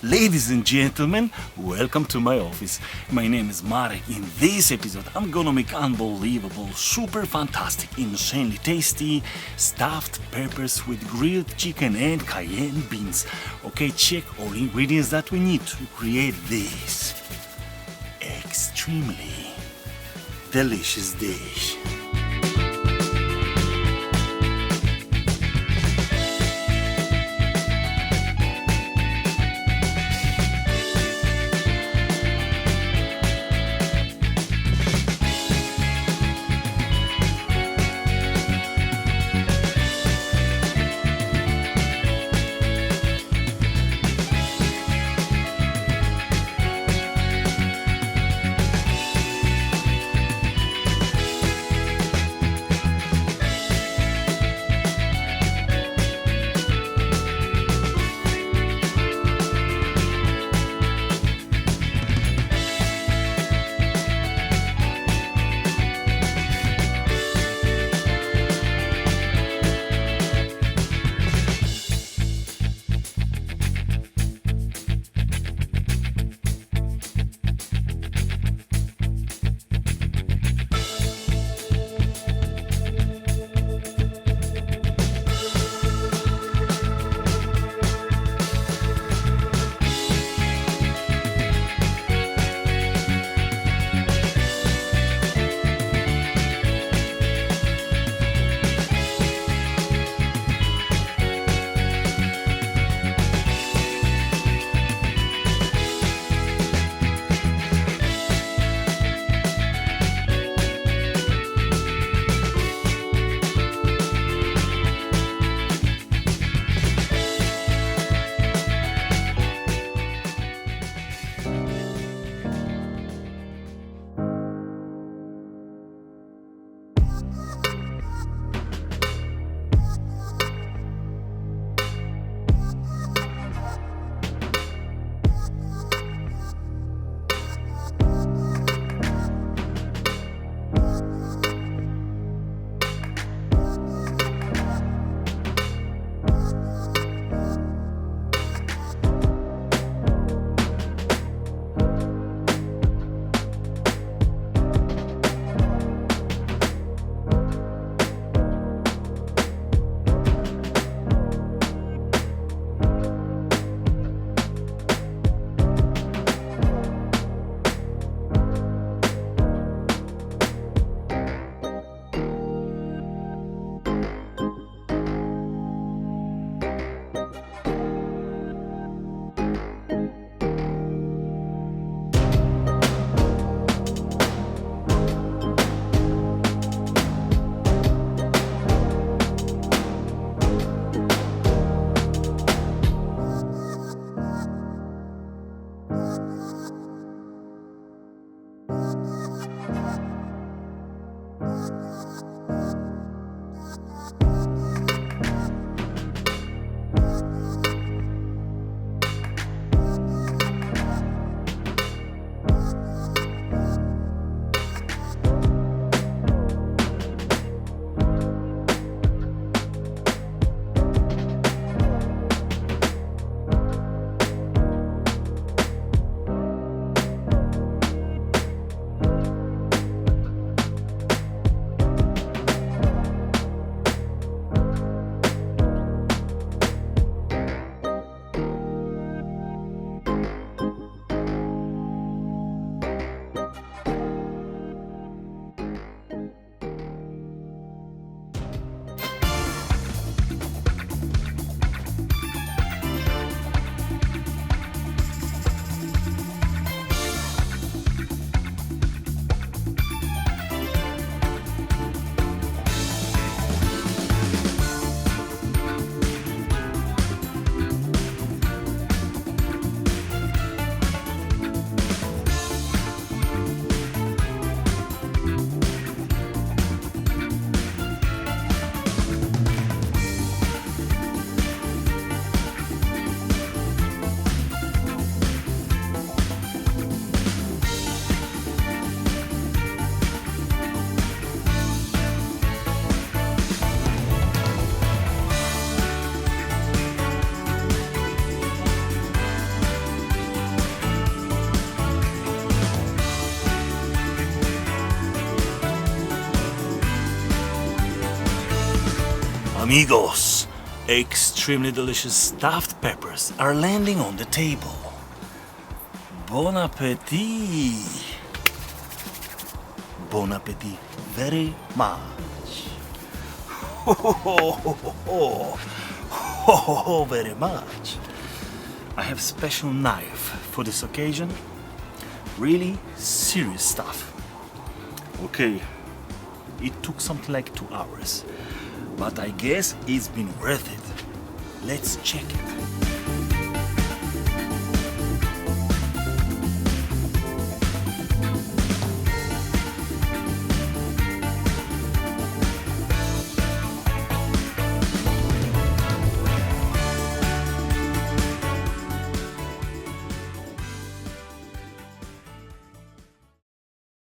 Ladies and gentlemen, welcome to my office. My name is Marek. In this episode, I'm gonna make unbelievable, super fantastic, insanely tasty stuffed peppers with grilled chicken and cayenne beans. Okay, check all ingredients that we need to create this extremely delicious dish. Amigos, extremely delicious stuffed peppers are landing on the table. Bon appetit! Bon appetit very much. Ho ho ho ho ho ho ho ho ho very much. I have special knife for this occasion. Really serious stuff. Okay, it took something like 2 hours, but I guess it's been worth it. Let's check it.